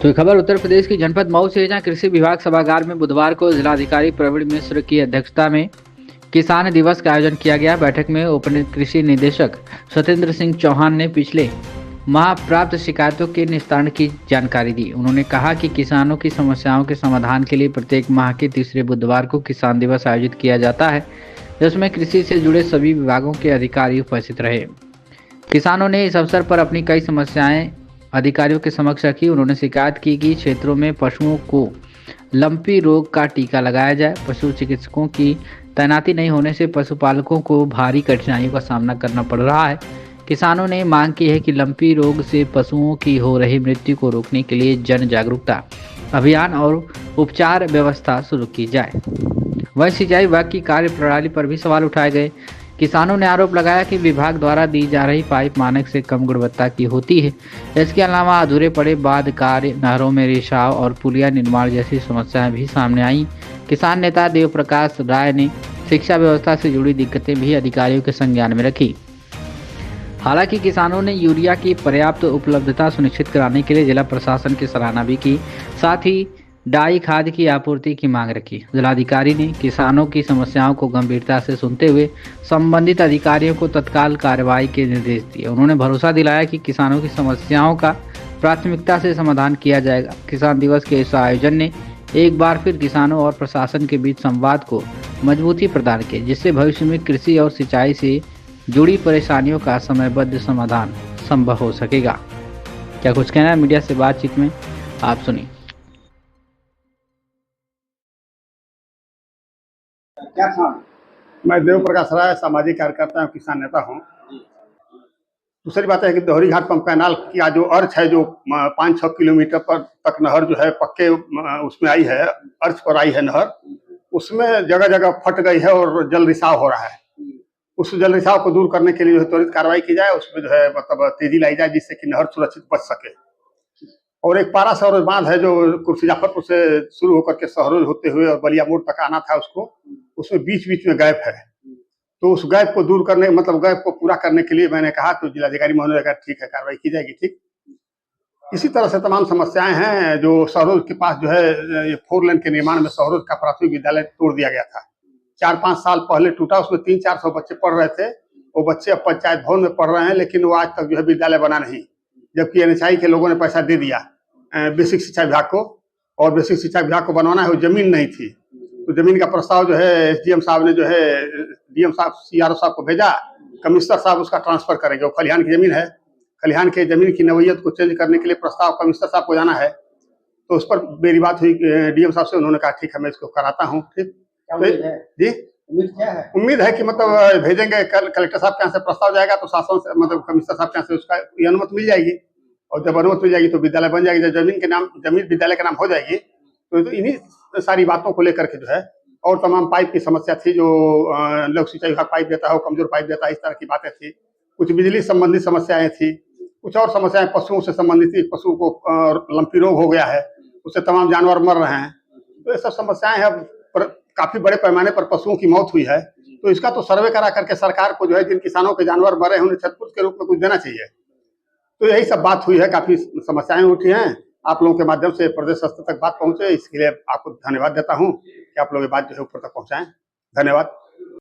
तो ये खबर उत्तर प्रदेश की जनपद मऊ से है, जहां कृषि विभाग सभागार में बुधवार को जिलाधिकारी प्रवीण मिश्र की अध्यक्षता में किसान दिवस का आयोजन किया गया। बैठक में उप कृषि निदेशक सत्येंद्र सिंह चौहान ने पिछले माह प्राप्त शिकायतों के निस्तारण की जानकारी दी। उन्होंने कहा कि किसानों की समस्याओं के समाधान के लिए प्रत्येक माह के तीसरे बुधवार को किसान दिवस आयोजित किया जाता है, जिसमें कृषि से जुड़े सभी विभागों के अधिकारी उपस्थित रहे। किसानों ने इस अवसर पर अपनी कई समस्याएं अधिकारियों के समक्ष रखी। उन्होंने शिकायत की कि क्षेत्रों में पशुओं को लंपी रोग का टीका लगाया जाए। पशु चिकित्सकों की तैनाती नहीं होने से पशुपालकों को भारी कठिनाइयों का सामना करना पड़ रहा है। किसानों ने मांग की है कि लंपी रोग से पशुओं की हो रही मृत्यु को रोकने के लिए जन जागरूकता अभियान और उपचार व्यवस्था शुरू की जाए। वहीं सिंचाई विभाग की कार्य प्रणाली पर भी सवाल उठाए गए। किसानों ने आरोप लगाया कि विभाग द्वारा दी जा रही पाइप मानक से कम गुणवत्ता की होती है। इसके अलावा अधूरे पड़े बांध कार्य, नहरों में रिसाव और पुलिया निर्माण जैसी समस्याएं भी सामने आई। किसान नेता देव प्रकाश राय ने शिक्षा व्यवस्था से जुड़ी दिक्कतें भी अधिकारियों के संज्ञान में रखी। हालांकि किसानों ने यूरिया की पर्याप्त उपलब्धता सुनिश्चित कराने के लिए जिला प्रशासन की सराहना भी की, साथ ही डाई खाद की आपूर्ति की मांग रखी। जिलाधिकारी ने किसानों की समस्याओं को गंभीरता से सुनते हुए संबंधित अधिकारियों को तत्काल कार्रवाई के निर्देश दिए। उन्होंने भरोसा दिलाया कि किसानों की समस्याओं का प्राथमिकता से समाधान किया जाएगा। किसान दिवस के इस आयोजन ने एक बार फिर किसानों और प्रशासन के बीच संवाद को मजबूती प्रदान की, जिससे भविष्य में कृषि और सिंचाई से जुड़ी परेशानियों का समयबद्ध समाधान संभव हो सकेगा। क्या कुछ कहना है मीडिया से बातचीत में, आप सुनिए। क्या था? मैं देव प्रकाश राय, सामाजिक कार्यकर्ता हूँ, किसान नेता हूँ। दूसरी बात है कि दोहरी घाट पंप कैनाल की जो अर्थ है, जो 5-6 किलोमीटर पर तक नहर जो है पक्के उसमें आई है, अर्थ पर आई है नहर, उसमें जगह जगह फट गई है और जल रिसाव हो रहा है। उस जल रिसाव को दूर करने के लिए जो है त्वरित कार्रवाई की जाए, उसमें जो है मतलब तेजी लाई जाए, जिससे कि नहर सुरक्षित बच सके। और एक पारा सरोज बांध है जो कुर्सी जाफरपुर से शुरू होकर के सहरोज होते हुए और बलिया मोड़ तक आना था, उसमें बीच बीच में गैप है। तो उस गैप को दूर करने, मतलब गैप को पूरा करने के लिए मैंने कहा, तो जिलाधिकारी महोदय ने कहा ठीक है, कार्रवाई की जाएगी। ठीक इसी तरह से तमाम समस्याएं हैं। जो सहरोज के पास जो है ये 4 लेन के निर्माण में सहरोज का प्राथमिक विद्यालय तोड़ दिया गया था, 4-5 साल पहले टूटा। उसमें 300-400 बच्चे पढ़ रहे थे। वो बच्चे अब पंचायत भवन में पढ़ रहे हैं, लेकिन वो आज तक जो है विद्यालय बना नहीं, जबकि NHI के लोगों ने पैसा दे दिया बेसिक शिक्षा विभाग को, और बेसिक शिक्षा विभाग को बनवाना है, वो जमीन नहीं थी। तो जमीन का प्रस्ताव जो है SDM साहब ने जो है DM साहब CRO साहब को भेजा। कमिश्नर साहब उसका ट्रांसफर करेंगे। वो खलिहान की जमीन है, खलिहान के जमीन की नवैयत को चेंज करने के लिए प्रस्ताव कमिश्नर साहब को जाना है। तो उस पर मेरी बात हुई DM साहब से, उन्होंने कहा ठीक है, मैं इसको कराता हूँ। ठीक जी, उम्मीद है कि मतलब भेजेंगे, कलेक्टर साहब के यहाँ से प्रस्ताव जाएगा तो शासन से, मतलब कमिश्नर साहब के यहाँ से उसका अनुमति मिल जाएगी, और जब अनुमति मिल जाएगी तो विद्यालय बन जाएगी। जब जमीन विद्यालय का नाम हो जाएगी तो इन्हीं सारी बातों को लेकर के जो है, और तमाम पाइप की समस्या थी, जो लोक सिंचाई विभाग पाइप देता है, कमजोर पाइप देता है, इस तरह की बातें थी। कुछ बिजली संबंधित समस्याएं थी, कुछ और समस्याएं पशुओं से संबंधित थी। पशु को लंपी रोग हो गया है, उससे तमाम जानवर मर रहे हैं। तो ये सब समस्याएं हैं। काफी बड़े पैमाने पर पशुओं की मौत हुई है, तो इसका तो सर्वे करा करके सरकार को जो है जिन किसानों के जानवर मरे हैं उन्हें क्षतिपूर्ति के रूप में कुछ देना चाहिए। तो यही सब बात हुई है। काफी समस्याएं उठी हैं। आप लोगों के माध्यम से प्रदेश स्तर तक बात पहुंचे, इसके लिए आपको धन्यवाद देता हूं कि आप लोग ये बात जो है ऊपर तक पहुंचाएं। धन्यवाद।